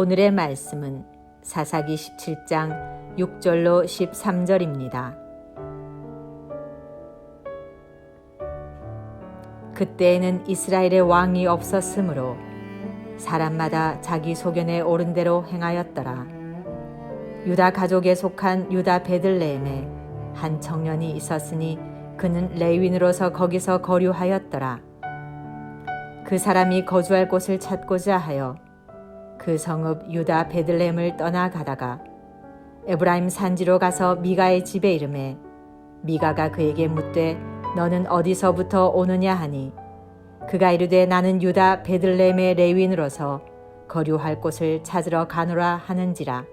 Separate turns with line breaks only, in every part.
오늘의 말씀은 사사기 17장 6절로 13절입니다. 그때에는 이스라엘의 왕이 없었으므로 사람마다 자기 소견에 옳은 대로 행하였더라. 유다 가족에 속한 유다 베들레헴에 한 청년이 있었으니 그는 레위인으로서 거기서 거류하였더라. 그 사람이 거주할 곳을 찾고자 하여 그 성읍 유다 베들레헴을 떠나가다가 에브라임 산지로 가서 미가의 집에 이르매 미가가 그에게 묻되 너는 어디서부터 오느냐 하니 그가 이르되 나는 유다 베들레헴의 레위인으로서 거류할 곳을 찾으러 가노라 하는지라.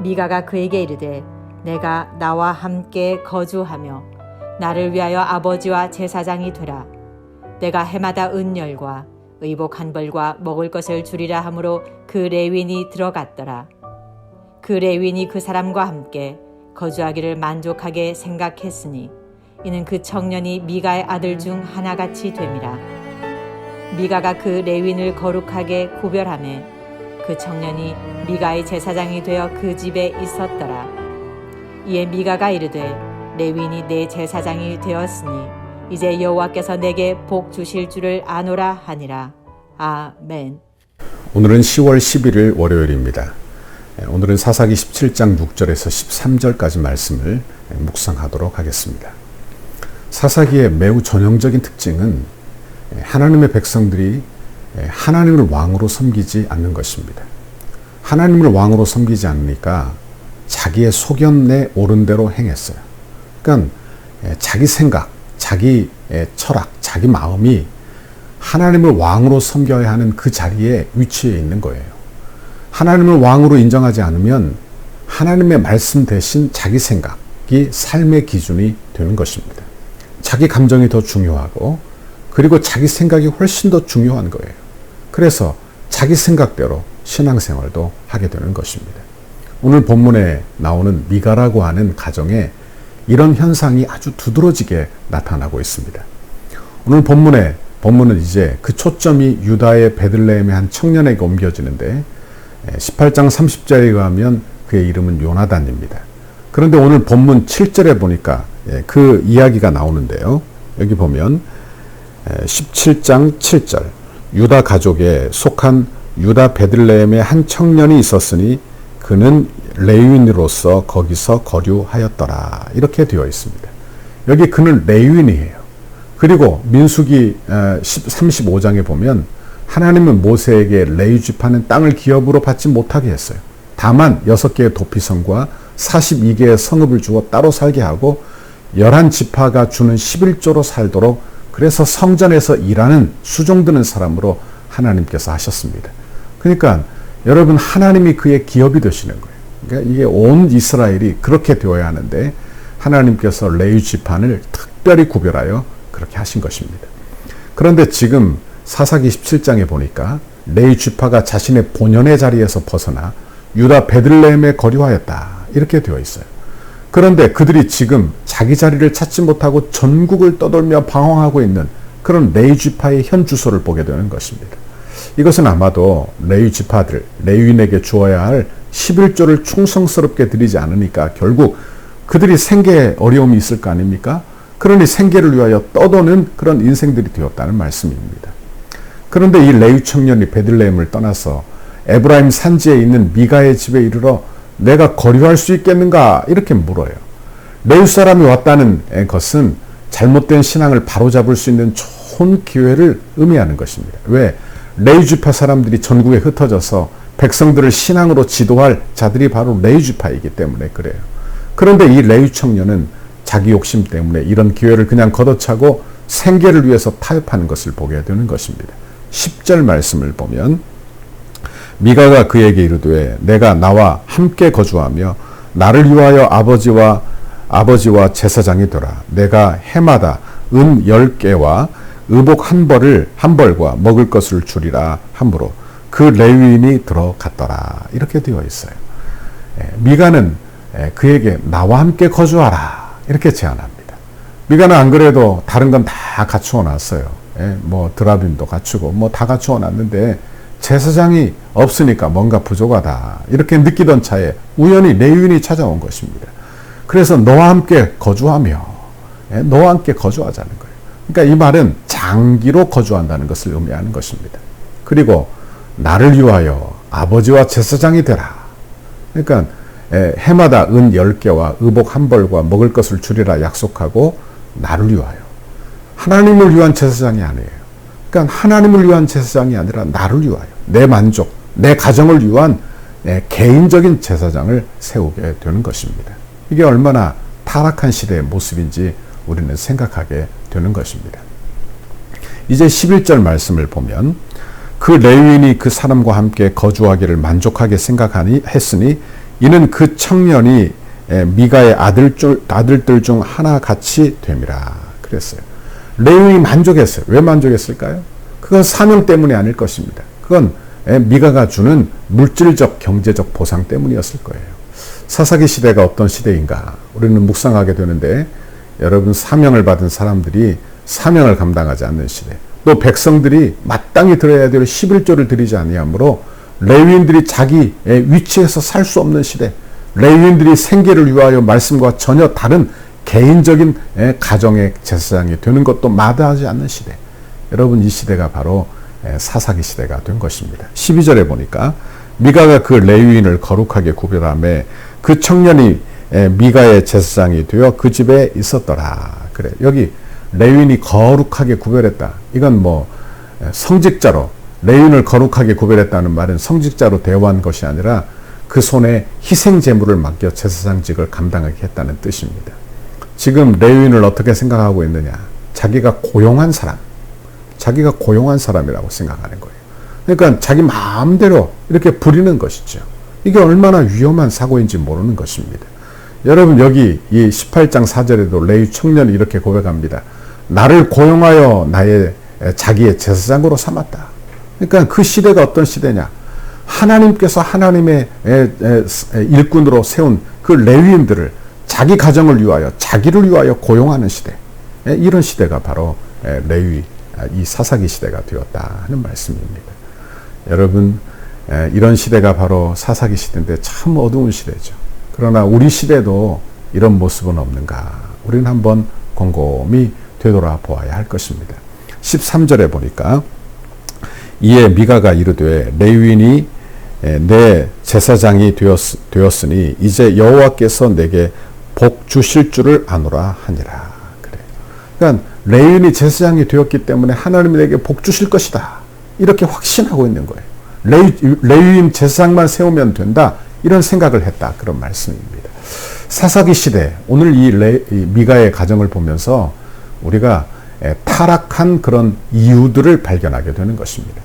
미가가 그에게 이르되 내가 나와 함께 거주하며 나를 위하여 아버지와 제사장이 되라. 내가 해마다 은열과 의복 한 벌과 먹을 것을 주리라 하므로 그 레위인이 들어갔더라. 그 레위인이 그 사람과 함께 거주하기를 만족하게 생각했으니 이는 그 청년이 미가의 아들 중 하나같이 됨이라. 미가가 그 레위인을 거룩하게 구별하매 그 청년이 미가의 제사장이 되어 그 집에 있었더라. 이에 미가가 이르되 레위인이 내 제사장이 되었으니 이제 여호와께서 내게 복 주실 줄을 아노라 하니라. 아멘.
오늘은 10월 11일 월요일입니다. 오늘은 사사기 17장 6절에서 13절까지 말씀을 묵상하도록 하겠습니다. 사사기의 매우 전형적인 특징은 하나님의 백성들이 하나님을 왕으로 섬기지 않는 것입니다. 하나님을 왕으로 섬기지 않으니까 자기의 소견에 옳은 대로 행했어요. 그러니까 자기 생각, 자기 철학, 자기 마음이 하나님을 왕으로 섬겨야 하는 그 자리에 위치해 있는 거예요. 하나님을 왕으로 인정하지 않으면 하나님의 말씀 대신 자기 생각이 삶의 기준이 되는 것입니다. 자기 감정이 더 중요하고 그리고 자기 생각이 훨씬 더 중요한 거예요. 그래서 자기 생각대로 신앙생활도 하게 되는 것입니다. 오늘 본문에 나오는 미가라고 하는 가정에 이런 현상이 아주 두드러지게 나타나고 있습니다. 오늘 본문은 이제 그 초점이 유다의 베들레헴의 한 청년에게 옮겨지는데 18장 30절에 가면 그의 이름은 요나단입니다. 그런데 오늘 본문 7절에 보니까 그 이야기가 나오는데요. 여기 보면 17장 7절 유다 가족에 속한 유다 베들레헴의 한 청년이 있었으니 그는 레위인으로서 거기서 거류하였더라. 이렇게 되어 있습니다. 여기 그는 레위인이에요. 그리고 민수기 35장에 보면 하나님은 모세에게 레위 지파는 땅을 기업으로 받지 못하게 했어요. 다만 6개의 도피성과 42개의 성읍을 주어 따로 살게 하고 11지파가 주는 11조로 살도록 그래서 성전에서 일하는 수종드는 사람으로 하나님께서 하셨습니다. 그러니까 여러분 하나님이 그의 기업이 되시는 거예요. 그러니까 이게 온 이스라엘이 그렇게 되어야 하는데 하나님께서 레위 지파를 특별히 구별하여 그렇게 하신 것입니다. 그런데 지금 사사기 17장에 보니까 레위 지파가 자신의 본연의 자리에서 벗어나 유다 베들레헴에 거류하였다. 이렇게 되어 있어요. 그런데 그들이 지금 자기 자리를 찾지 못하고 전국을 떠돌며 방황하고 있는 그런 레위 지파의 현 주소를 보게 되는 것입니다. 이것은 아마도 레위 지파들, 레위인에게 주어야 할 11조를 충성스럽게 드리지 않으니까 결국 그들이 생계에 어려움이 있을 거 아닙니까? 그러니 생계를 위하여 떠도는 그런 인생들이 되었다는 말씀입니다. 그런데 이 레위 청년이 베들레헴을 떠나서 에브라임 산지에 있는 미가의 집에 이르러 내가 거류할 수 있겠는가? 이렇게 물어요. 레위 사람이 왔다는 것은 잘못된 신앙을 바로잡을 수 있는 좋은 기회를 의미하는 것입니다. 왜? 레위 지파 사람들이 전국에 흩어져서 백성들을 신앙으로 지도할 자들이 바로 레위 지파이기 때문에 그래요. 그런데 이 레위 청년은 자기 욕심 때문에 이런 기회를 그냥 걷어차고 생계를 위해서 타협하는 것을 보게 되는 것입니다. 10절 말씀을 보면 미가가 그에게 이르되 내가 나와 함께 거주하며 나를 위하여 아버지와 제사장이 되라. 내가 해마다 은 10개와 의복 한 벌과 먹을 것을 주리라 하므로 그 레위인이 들어갔더라. 이렇게 되어 있어요. 미가는 그에게 나와 함께 거주하라. 이렇게 제안합니다. 미가는 안 그래도 다른 건 다 갖추어 놨어요. 뭐 드라빔도 갖추고 뭐 다 갖추어 놨는데 제사장이 없으니까 뭔가 부족하다 이렇게 느끼던 차에 우연히 레위인이 찾아온 것입니다. 그래서 너와 함께 거주하며 너와 함께 거주하자는 거예요. 그러니까 이 말은 장기로 거주한다는 것을 의미하는 것입니다. 그리고 나를 위하여 아버지와 제사장이 되라. 그러니까 해마다 은 10개와 의복 1벌과 먹을 것을 주리라 약속하고 나를 위하여. 하나님을 위한 제사장이 아니에요. 그러니까 하나님을 위한 제사장이 아니라 나를 위하여. 내 만족, 내 가정을 위한 개인적인 제사장을 세우게 되는 것입니다. 이게 얼마나 타락한 시대의 모습인지 우리는 생각하게 되는 것입니다. 이제 11절 말씀을 보면 그 레위인이 그 사람과 함께 거주하기를 만족하게 생각하니 했으니 이는 그 청년이 미가의 아들들 중 하나같이 됨이라 그랬어요. 레위인이 만족했어요. 왜 만족했을까요? 그건 사명 때문이 아닐 것입니다. 그건 미가가 주는 물질적 경제적 보상 때문이었을 거예요. 사사기 시대가 어떤 시대인가 우리는 묵상하게 되는데 여러분 사명을 받은 사람들이 사명을 감당하지 않는 시대 또 백성들이 마땅히 드려야 될 11조를 드리지 아니하므로 레위인들이 자기의 위치에서 살 수 없는 시대 레위인들이 생계를 위하여 말씀과 전혀 다른 개인적인 가정의 제사장이 되는 것도 마다하지 않는 시대 여러분 이 시대가 바로 사사기 시대가 된 것입니다. 12절에 보니까 미가가 그 레위인을 거룩하게 구별하며 그 청년이 미가의 제사장이 되어 그 집에 있었더라. 그래 여기 레위인이 거룩하게 구별했다. 이건 뭐 성직자로 레위인을 거룩하게 구별했다는 말은 성직자로 대우한 것이 아니라 그 손에 희생 제물을 맡겨 제사장직을 감당하게 했다는 뜻입니다. 지금 레위인을 어떻게 생각하고 있느냐? 자기가 고용한 사람이라고 생각하는 거예요. 그러니까 자기 마음대로 이렇게 부리는 것이죠. 이게 얼마나 위험한 사고인지 모르는 것입니다. 여러분 여기 이 18장 4절에도 레위 청년이 이렇게 고백합니다. 나를 고용하여 자기의 제사장으로 삼았다. 그러니까 그 시대가 어떤 시대냐? 하나님께서 하나님의 일꾼으로 세운 그 레위인들을 자기 가정을 위하여 자기를 위하여 고용하는 시대 이런 시대가 바로 이 사사기 시대가 되었다 하는 말씀입니다. 여러분 이런 시대가 바로 사사기 시대인데 참 어두운 시대죠. 그러나 우리 시대도 이런 모습은 없는가 우리는 한번 곰곰이 되돌아보아야 할 것입니다. 13절에 보니까 이에 미가가 이르되 레위인이 내 제사장이 되었으니 이제 여호와께서 내게 복 주실 줄을 아노라 하니라. 그래. 그러니까 레위인이 제사장이 되었기 때문에 하나님이 내게 복 주실 것이다. 이렇게 확신하고 있는 거예요. 레위인 제사장만 세우면 된다. 이런 생각을 했다. 그런 말씀입니다. 사사기 시대 오늘 이 미가의 가정을 보면서 우리가 타락한 그런 이유들을 발견하게 되는 것입니다.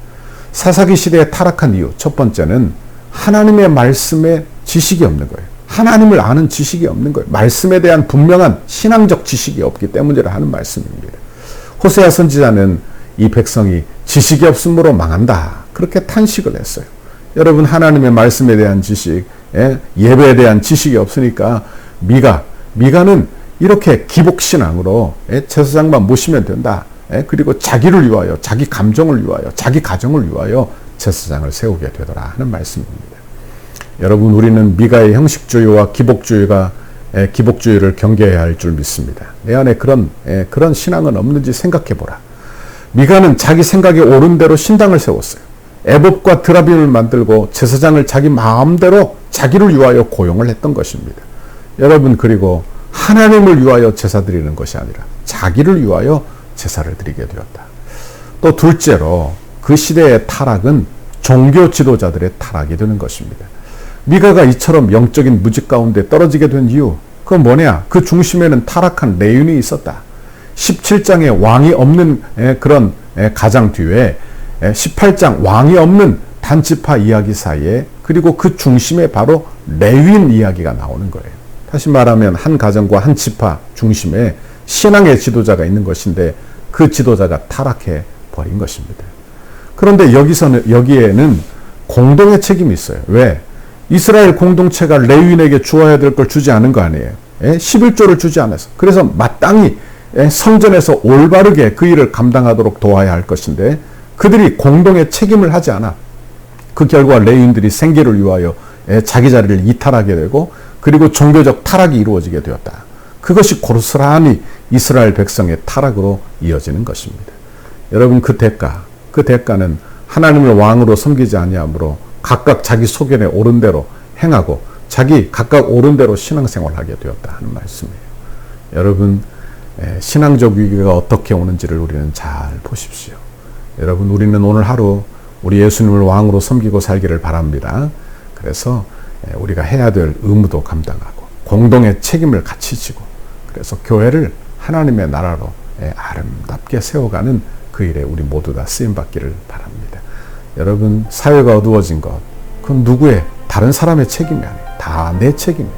사사기 시대의 타락한 이유 첫 번째는 하나님의 말씀에 지식이 없는 거예요. 하나님을 아는 지식이 없는 거예요. 말씀에 대한 분명한 신앙적 지식이 없기 때문이라 하는 말씀입니다. 호세아 선지자는 이 백성이 지식이 없으므로 망한다. 그렇게 탄식을 했어요. 여러분 하나님의 말씀에 대한 지식, 예배에 대한 지식이 없으니까 미가는 이렇게 기복신앙으로 제사장만 모시면 된다. 그리고 자기를 위하여 자기 감정을 위하여 자기 가정을 위하여 제사장을 세우게 되더라 하는 말씀입니다. 여러분 우리는 미가의 형식주의와 기복주의를 경계해야 할 줄 믿습니다. 내 안에 그런 신앙은 없는지 생각해 보라. 미가는 자기 생각에 옳은 대로 신당을 세웠어요. 에봇과 드라빔을 만들고 제사장을 자기 마음대로 자기를 위하여 고용을 했던 것입니다. 여러분 그리고 하나님을 위하여 제사 드리는 것이 아니라 자기를 위하여 제사를 드리게 되었다. 또 둘째로 그 시대의 타락은 종교 지도자들의 타락이 되는 것입니다. 미가가 이처럼 영적인 무직 가운데 떨어지게 된 이유 그건 뭐냐? 그 중심에는 타락한 레위인이 있었다. 17장에 왕이 없는 그런 가장 뒤에 18장 왕이 없는 단지파 이야기 사이에 그리고 그 중심에 바로 레위인 이야기가 나오는 거예요. 다시 말하면 한 가정과 한 지파 중심에 신앙의 지도자가 있는 것인데 그 지도자가 타락해 버린 것입니다. 그런데 여기에는 공동의 책임이 있어요. 왜? 이스라엘 공동체가 레위인에게 주어야 될 걸 주지 않은 거 아니에요. 11조를 주지 않아서. 그래서 마땅히 성전에서 올바르게 그 일을 감당하도록 도와야 할 것인데 그들이 공동의 책임을 하지 않아 그 결과 레위인들이 생계를 위하여 자기 자리를 이탈하게 되고 그리고 종교적 타락이 이루어지게 되었다. 그것이 고스란히 이스라엘 백성의 타락으로 이어지는 것입니다. 여러분, 그 대가는 하나님을 왕으로 섬기지 아니하므로 각각 자기 소견에 옳은 대로 행하고 자기 각각 옳은 대로 신앙생활하게 되었다 하는 말씀이에요. 여러분, 신앙적 위기가 어떻게 오는지를 우리는 잘 보십시오. 여러분, 우리는 오늘 하루 우리 예수님을 왕으로 섬기고 살기를 바랍니다. 그래서 우리가 해야 될 의무도 감당하고 공동의 책임을 같이 지고 그래서 교회를 하나님의 나라로 아름답게 세워가는 그 일에 우리 모두 다 쓰임받기를 바랍니다. 여러분, 사회가 어두워진 것, 그건 누구의 다른 사람의 책임이 아니에요. 다 내 책임이에요.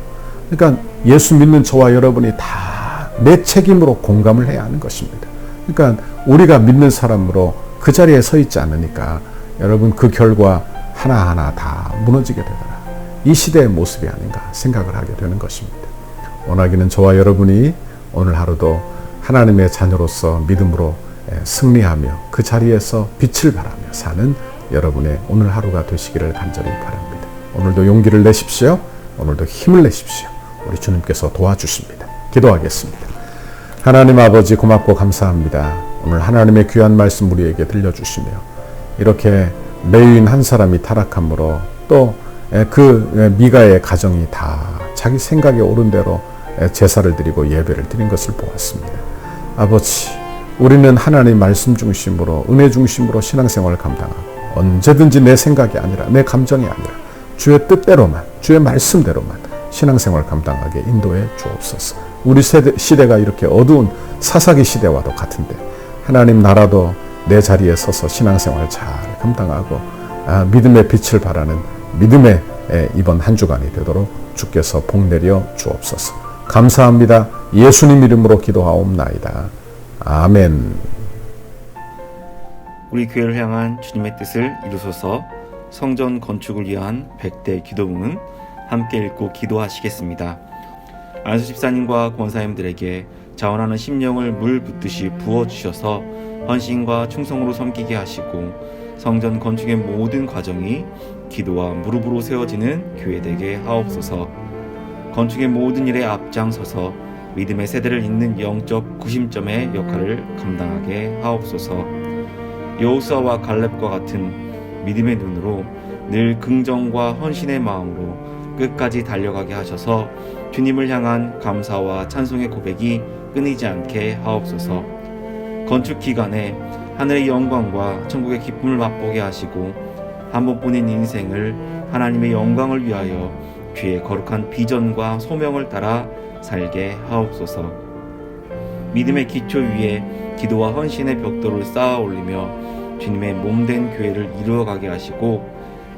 그러니까 예수 믿는 저와 여러분이 다 내 책임으로 공감을 해야 하는 것입니다. 그러니까 우리가 믿는 사람으로 그 자리에 서 있지 않으니까 여러분, 그 결과 하나하나 다 무너지게 되더라. 이 시대의 모습이 아닌가 생각을 하게 되는 것입니다. 원하기는 저와 여러분이 오늘 하루도 하나님의 자녀로서 믿음으로 승리하며 그 자리에서 빛을 발하며 사는 여러분의 오늘 하루가 되시기를 간절히 바랍니다. 오늘도 용기를 내십시오. 오늘도 힘을 내십시오. 우리 주님께서 도와주십니다. 기도하겠습니다. 하나님 아버지, 고맙고 감사합니다. 오늘 하나님의 귀한 말씀 우리에게 들려주시며 이렇게 레위인 한 사람이 타락함으로 또 그 미가의 가정이 다 자기 생각에 옳은 대로 제사를 드리고 예배를 드린 것을 보았습니다. 아버지, 우리는 하나님 말씀 중심으로 은혜 중심으로 신앙생활을 감당하고 언제든지 내 생각이 아니라 내 감정이 아니라 주의 뜻대로만 주의 말씀대로만 신앙생활을 감당하게 인도해 주옵소서. 우리 시대가 이렇게 어두운 사사기 시대와도 같은데 하나님 나라도 내 자리에 서서 신앙생활을 잘 감당하고 믿음의 빛을 발하는 믿음의 이번 한 주간이 되도록 주께서 복내려 주옵소서. 감사합니다. 예수님 이름으로 기도하옵나이다. 아멘.
우리 교회를 향한 주님의 뜻을 이루소서. 성전 건축을 위한 100대 기도문은 함께 읽고 기도하시겠습니다. 안수 집사님과 권사님들에게 자원하는 심령을 물 붓듯이 부어주셔서 헌신과 충성으로 섬기게 하시고 성전 건축의 모든 과정이 기도와 무릎으로 세워지는 교회 되게 하옵소서. 건축의 모든 일에 앞장서서 믿음의 세대를 잇는 영적 구심점의 역할을 감당하게 하옵소서. 여호수아와 갈렙과 같은 믿음의 눈으로 늘 긍정과 헌신의 마음으로 끝까지 달려가게 하셔서 주님을 향한 감사와 찬송의 고백이 끊이지 않게 하옵소서. 건축 기간에 하늘의 영광과 천국의 기쁨을 맛보게 하시고 한 번뿐인 인생을 하나님의 영광을 위하여 주의 거룩한 비전과 소명을 따라 살게 하옵소서. 믿음의 기초 위에 기도와 헌신의 벽돌을 쌓아 올리며 주님의 몸된 교회를 이루어가게 하시고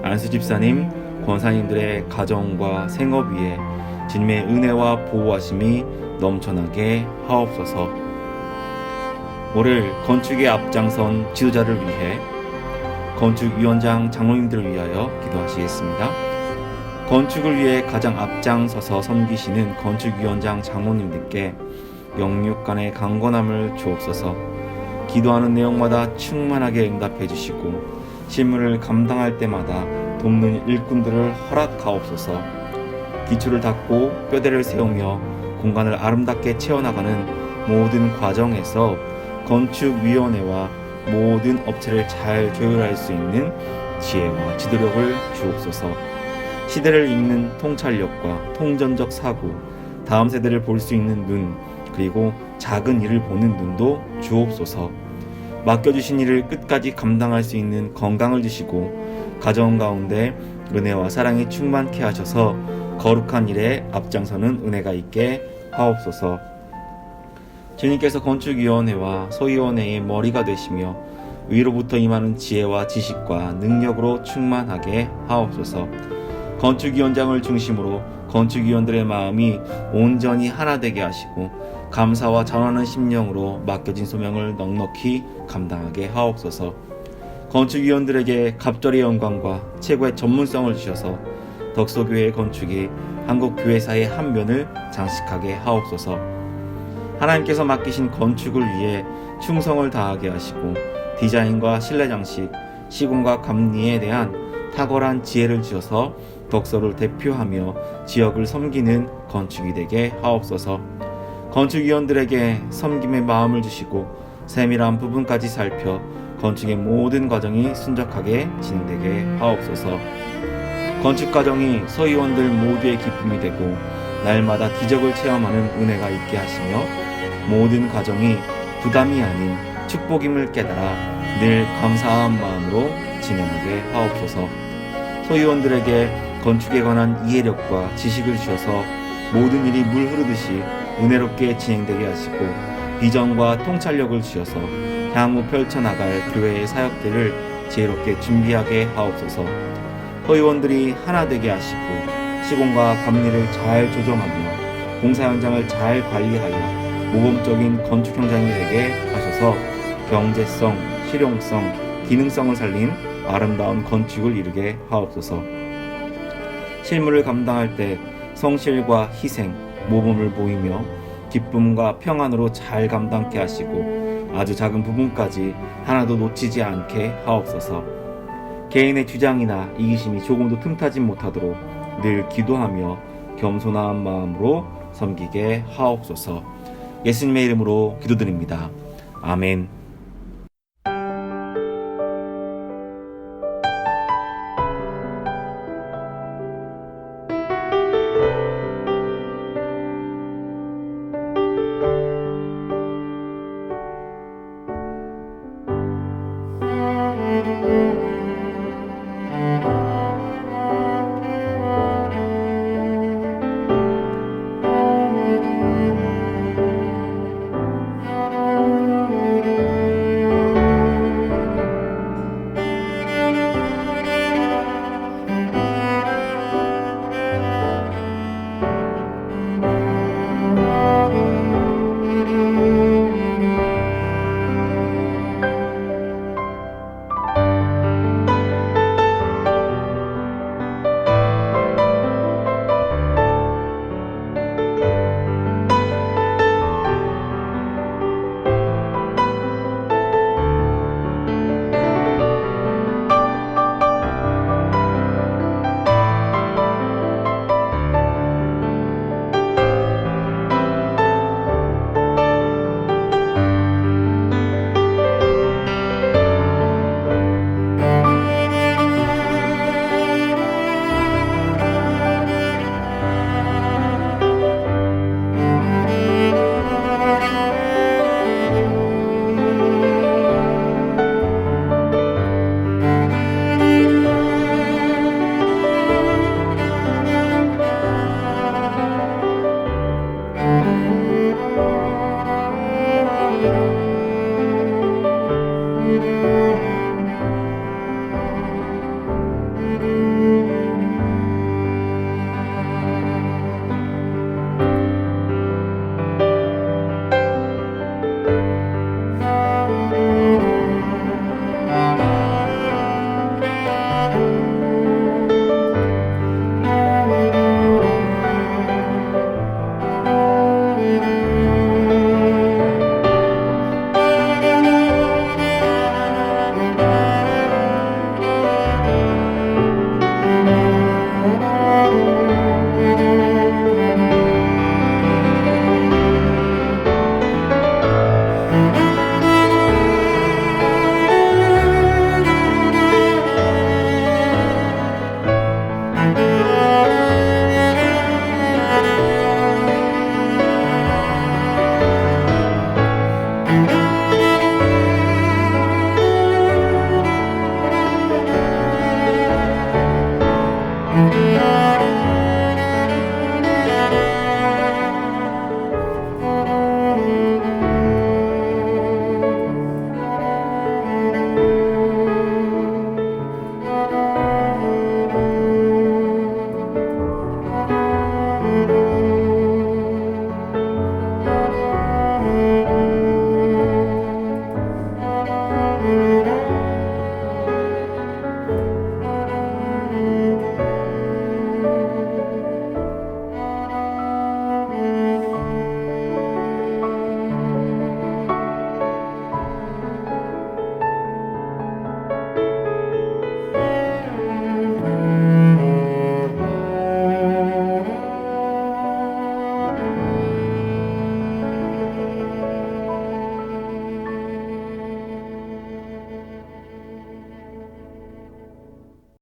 안수 집사님, 권사님들의 가정과 생업 위에 주님의 은혜와 보호하심이 넘쳐나게 하옵소서. 올해 건축에 앞장선 지도자를 위해 건축위원장 장로님들을 위하여 기도하시겠습니다. 건축을 위해 가장 앞장서서 섬기시는 건축위원장 장로님들께 영육간의 강건함을 주옵소서. 기도하는 내용마다 충만하게 응답해 주시고 실무를 감당할 때마다 돕는 일꾼들을 허락하옵소서. 기초를 닦고 뼈대를 세우며 공간을 아름답게 채워나가는 모든 과정에서 건축위원회와 모든 업체를 잘 조율할 수 있는 지혜와 지도력을 주옵소서. 시대를 읽는 통찰력과 통전적 사고, 다음 세대를 볼 수 있는 눈, 그리고 작은 일을 보는 눈도 주옵소서. 맡겨주신 일을 끝까지 감당할 수 있는 건강을 주시고 가정 가운데 은혜와 사랑이 충만케 하셔서 거룩한 일에 앞장서는 은혜가 있게 하옵소서. 주님께서 건축위원회와 소위원회의 머리가 되시며 위로부터 임하는 지혜와 지식과 능력으로 충만하게 하옵소서. 건축위원장을 중심으로 건축위원들의 마음이 온전히 하나 되게 하시고 감사와 전하는 심령으로 맡겨진 소명을 넉넉히 감당하게 하옵소서. 건축위원들에게 갑절의 영광과 최고의 전문성을 주셔서 덕소교회의 건축이 한국 교회사의 한 면을 장식하게 하옵소서. 하나님께서 맡기신 건축을 위해 충성을 다하게 하시고 디자인과 실내 장식, 시공과 감리에 대한 탁월한 지혜를 주셔서 덕서를 대표하며 지역을 섬기는 건축이 되게 하옵소서. 건축위원들에게 섬김의 마음을 주시고 세밀한 부분까지 살펴 건축의 모든 과정이 순적하게 진행되게 하옵소서. 건축 과정이 서의원들 모두의 기쁨이 되고 날마다 기적을 체험하는 은혜가 있게 하시며 모든 과정이 부담이 아닌 축복임을 깨달아 늘 감사한 마음으로 진행하게 하옵소서. 서의원들에게 건축에 관한 이해력과 지식을 주셔서 모든 일이 물 흐르듯이 은혜롭게 진행되게 하시고 비전과 통찰력을 주셔서 향후 펼쳐나갈 교회의 사역들을 지혜롭게 준비하게 하옵소서. 서의원들이 하나 되게 하시고 시공과 감리를 잘 조정하며 공사 현장을 잘 관리하여 모범적인 건축 현장이 되게 하셔서 경제성, 실용성, 기능성을 살린 아름다운 건축을 이루게 하옵소서. 실무를 감당할 때 성실과 희생, 모범을 보이며 기쁨과 평안으로 잘 감당케 하시고 아주 작은 부분까지 하나도 놓치지 않게 하옵소서. 개인의 주장이나 이기심이 조금도 틈타지 못하도록 늘 기도하며 겸손한 마음으로 섬기게 하옵소서. 예수님의 이름으로 기도드립니다. 아멘.